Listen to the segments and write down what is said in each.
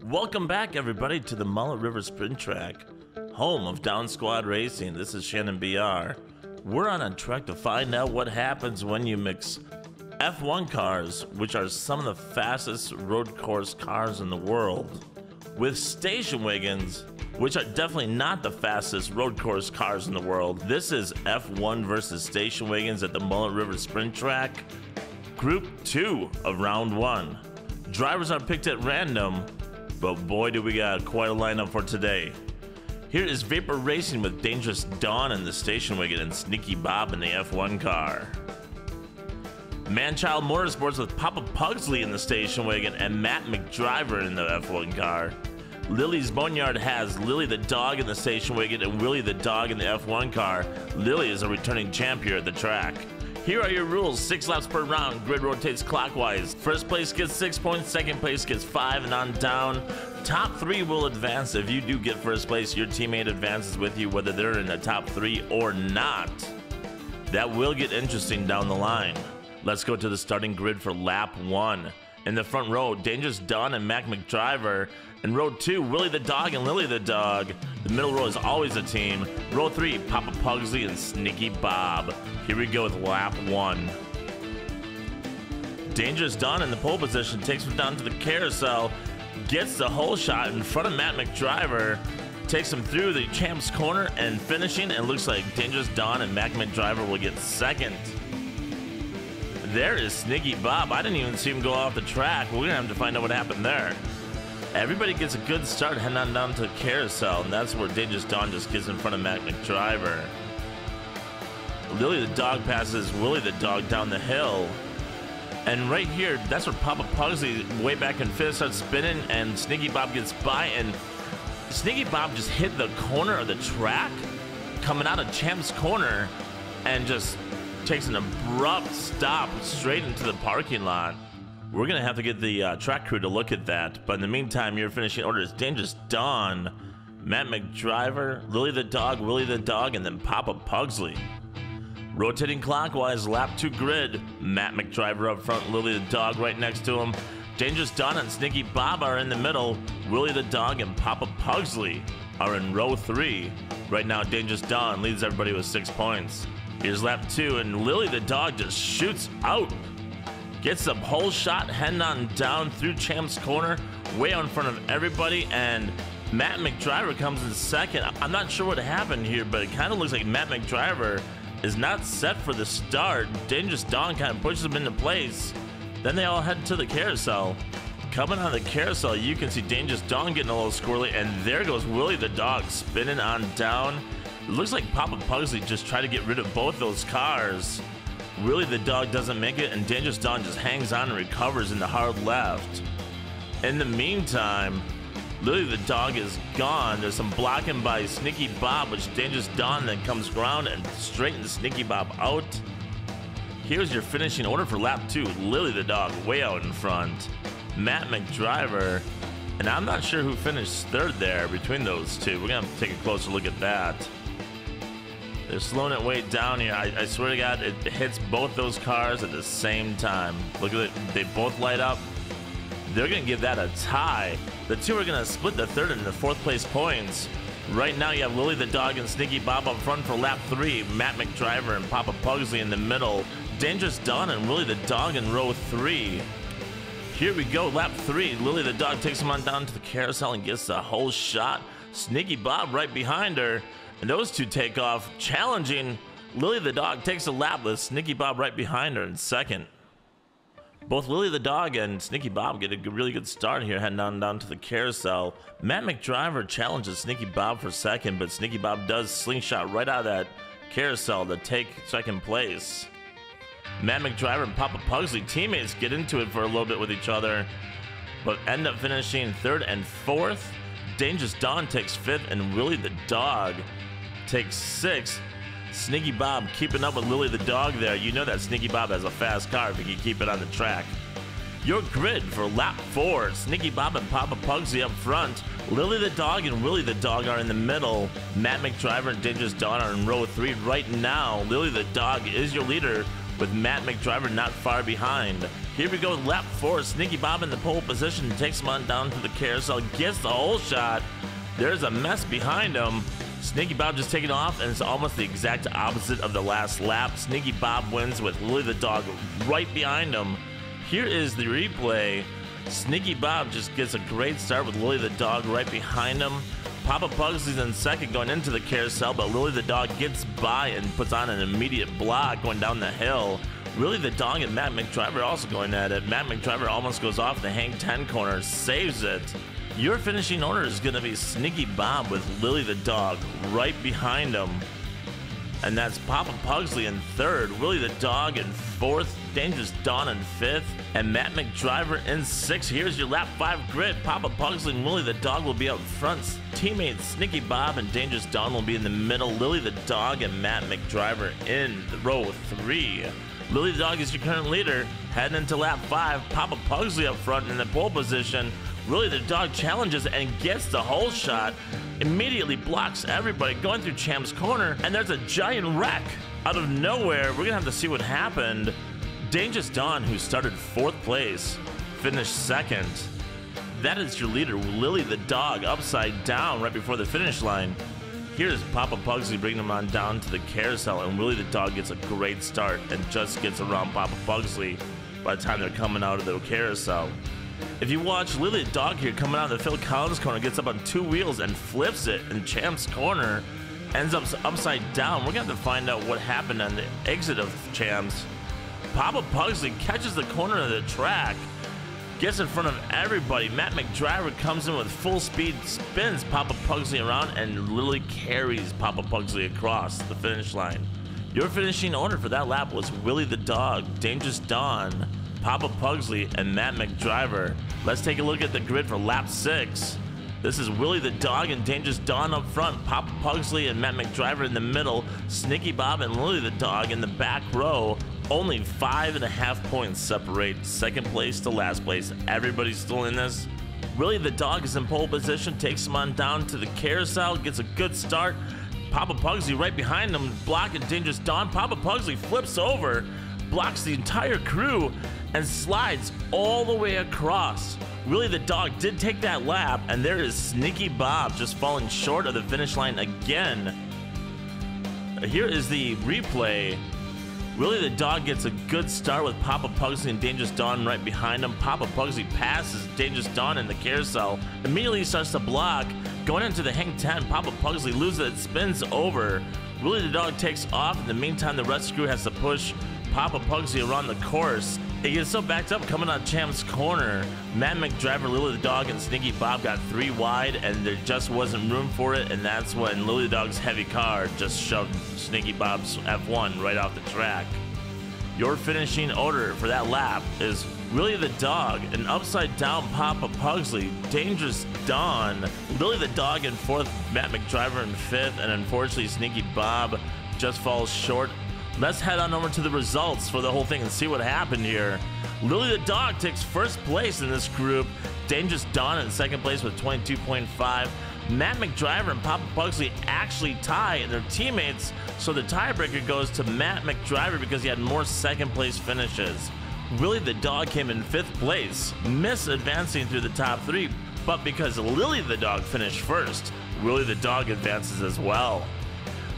Welcome back, everybody, to the Mullet River Sprint Track, home of Down Squad Racing. This is Shannon BR. We're on a track to find out what happens when you mix F1 cars, which are some of the fastest road course cars in the world, with station wagons, which are definitely not the fastest road course cars in the world. This is F1 versus station wagons at the Mullet River Sprint Track, Group 2 of Round 1. Drivers are picked at random, but boy do we got quite a lineup for today. Here is Vapor Racing with Dangerous Dawn in the station wagon and Sneaky Bob in the F1 car. Manchild Motorsports with Papa Pugsley in the station wagon and Matt McDriver in the F1 car. Lily's Boneyard has Lily the dog in the station wagon and Willie the dog in the F1 car. Lily is a returning champ here at the track. Here are your rules: 6 laps per round, grid rotates clockwise. First place gets 6 points, second place gets 5, and on down. Top 3 will advance. If you do get first place, your teammate advances with you, whether they're in the top 3 or not. That will get interesting down the line. Let's go to the starting grid for lap 1. In the front row, Dangerous Dawn and Mac McDriver. In row 2, Willie the dog and Lily the dog. The middle row is always a team. Row 3, Papa Pugsley and Sneaky Bob. Here we go with lap 1. Dangerous Dawn in the pole position takes him down to the carousel, gets the whole shot in front of Matt McDriver, takes him through the champ's corner and finishing, and looks like Dangerous Dawn and Mac McDriver will get second. There is Sneaky Bob. I didn't even see him go off the track. We're gonna have to find out what happened there. Everybody gets a good start heading on down to the carousel, and that's where Dangerous Dawn just gets in front of Mac McDriver. Lily the dog passes Willie the dog down the hill. And right here, that's where Papa Pugsley, way back in fifth, starts spinning, and Sneaky Bob gets by, and Sneaky Bob just hit the corner of the track, coming out of Champ's corner, and just takes an abrupt stop straight into the parking lot. We're gonna have to get the track crew to look at that, but in the meantime, your finishing order is Dangerous Dawn, Matt McDriver, Lily the dog, Willie the dog, and then Papa Pugsley. Rotating clockwise, lap 2 grid, Matt McDriver up front, Lily the dog right next to him. Dangerous Dawn and Sneaky Bob are in the middle. Willie the dog and Papa Pugsley are in row 3. Right now, Dangerous Dawn leads everybody with 6 points. Here's lap 2, and Lily the dog just shoots out. Gets a pole shot, heading on down through Champ's corner, way out in front of everybody, and Matt McDriver comes in second. I'm not sure what happened here, but it kind of looks like Matt McDriver is not set for the start. Dangerous Dawn kind of pushes him into place. Then they all head to the carousel. Coming on the carousel, you can see Dangerous Dawn getting a little squirrely, and there goes Willie the dog spinning on down. It looks like Papa Pugsley just tried to get rid of both those cars. Willie the dog doesn't make it, and Dangerous Dawn just hangs on and recovers in the hard left. In the meantime, Lily the dog is gone. There's some blocking by Sneaky Bob, which Dangerous Dawn then comes around and straightens Sneaky Bob out. Here's your finishing order for lap 2. Lily the dog way out in front. Matt McDriver, and I'm not sure who finished third there between those two. We're gonna have to take a closer look at that. They're slowing it way down here. I swear to God, it hits both those cars at the same time. Look at it, they both light up. They're gonna give that a tie. The two are gonna split the third and the fourth place points. Right now you have Lily the dog and Sneaky Bob up front for lap 3. Matt McDriver and Papa Pugsley in the middle. Dangerous Dawn and Willie the dog in row 3. Here we go, lap 3. Lily the dog takes him on down to the carousel and gets the whole shot. Sneaky Bob right behind her. And those two take off, challenging. Lily the dog takes a lap with Sneaky Bob right behind her in second. Both Lily the dog and Sneaky Bob get a really good start here, heading down to the carousel. Matt McDriver challenges Sneaky Bob for second, but Sneaky Bob does slingshot right out of that carousel to take second place. Matt McDriver and Papa Pugsley teammates get into it for a little bit with each other, but end up finishing third and fourth. Dangerous Dawn takes 5th, and Willie the dog takes 6th. Sneaky Bob keeping up with Lily the dog there. You know that Sneaky Bob has a fast car if he can keep it on the track. Your grid for lap 4. Sneaky Bob and Papa Pugsley up front. Lily the dog and Willie the dog are in the middle. Matt McDriver and Dangerous Dawn are in row 3 right now. Lily the dog is your leader with Matt McDriver not far behind. Here we go with lap 4. Sneaky Bob in the pole position, takes him on down to the carousel, gets the whole shot. There's a mess behind him. Sneaky Bob just taking off, and it's almost the exact opposite of the last lap. Sneaky Bob wins with Lily the dog right behind him. Here is the replay. Sneaky Bob just gets a great start with Lily the dog right behind him. Papa Pugsley's in second going into the carousel, but Lily the dog gets by and puts on an immediate block going down the hill. Lily the dog and Matt McDriver also going at it. Matt McDriver almost goes off the hang 10 corner, saves it. Your finishing order is going to be Sneaky Bob with Lily the dog right behind him. And that's Papa Pugsley in third, Willie the dog in fourth, Dangerous Dawn in fifth, and Matt McDriver in sixth. Here's your lap 5 grid. Papa Pugsley and Willie the dog will be up front. Teammates Sneaky Bob and Dangerous Dawn will be in the middle. Lily the dog and Matt McDriver in row 3. Lily the dog is your current leader. Heading into lap 5, Papa Pugsley up front in the pole position. Willie the dog challenges and gets the whole shot. Immediately blocks everybody going through Champ's corner, and there's a giant wreck out of nowhere. We're gonna have to see what happened. Dangerous Dawn, who started 4th place, finished 2nd. That is your leader, Lily the dog, upside down right before the finish line. Here's Papa Pugsley bringing him on down to the carousel, and Willie the dog gets a great start and just gets around Papa Pugsley by the time they're coming out of the carousel. If you watch Lily the dog here coming out of the Phil Collins corner, gets up on 2 wheels and flips it in Champ's corner, ends up upside down. We're gonna have to find out what happened on the exit of Champ's. Papa Pugsley catches the corner of the track, gets in front of everybody. Matt McDriver comes in with full speed, spins Papa Pugsley around, and literally carries Papa Pugsley across the finish line. Your finishing order for that lap was Willie the dog, Dangerous Dawn, Papa Pugsley, and Matt McDriver. Let's take a look at the grid for lap 6. This is Willie the dog and Dangerous Dawn up front, Papa Pugsley and Matt McDriver in the middle, Sneaky Bob and Lily the dog in the back row. Only 5.5 points separate second place to last place. Everybody's still in this. Willie the dog is in pole position, takes him on down to the carousel, gets a good start. Papa Pugsley right behind him, blocking Dangerous Dawn. Papa Pugsley flips over, blocks the entire crew, and slides all the way across. Willie the dog did take that lap, and there is Sneaky Bob just falling short of the finish line again. Here is the replay. Willie the dog gets a good start with Papa Pugsley and Dangerous Dawn right behind him. Papa Pugsley passes Dangerous Dawn in the carousel, immediately starts to block. Going into the hang 10, Papa Pugsley loses it, spins over. Willie the dog takes off. In the meantime, the rest of the crew has to push Papa Pugsley around the course. It gets so backed up coming on Champ's corner. Matt McDriver, Lily the dog, and Sneaky Bob got 3 wide, and there just wasn't room for it, and that's when Lily the dog's heavy car just shoved Sneaky Bob's F1 right off the track. Your finishing order for that lap is Willie the dog, an upside down Papa Pugsley, Dangerous Dawn, Lily the dog in 4th, Matt McDriver in 5th, and unfortunately Sneaky Bob just falls short. Let's head on over to the results for the whole thing and see what happened here. Lily the dog takes 1st place in this group. Dangerous Dawn in 2nd place with 22.5. Matt McDriver and Papa Pugsley actually tie their teammates, so the tiebreaker goes to Matt McDriver because he had more 2nd place finishes. Willie the dog came in 5th place, missed advancing through the top 3, but because Lily the dog finished 1st, Willie the dog advances as well.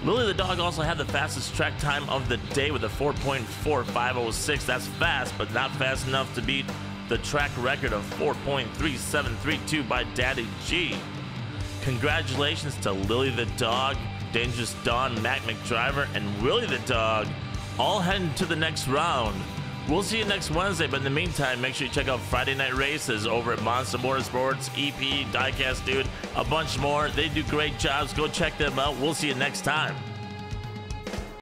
Lily the dog also had the fastest track time of the day with a 4.4506. That's fast, but not fast enough to beat the track record of 4.3732 by Daddy G. Congratulations to Lily the dog, Dangerous Dawn, Matt McDriver, and Willie the dog, all heading to the next round. We'll see you next Wednesday, but in the meantime, make sure you check out Friday Night Races over at Monster Motorsports, EP, Diecast Dude, a bunch more. They do great jobs. Go check them out. We'll see you next time.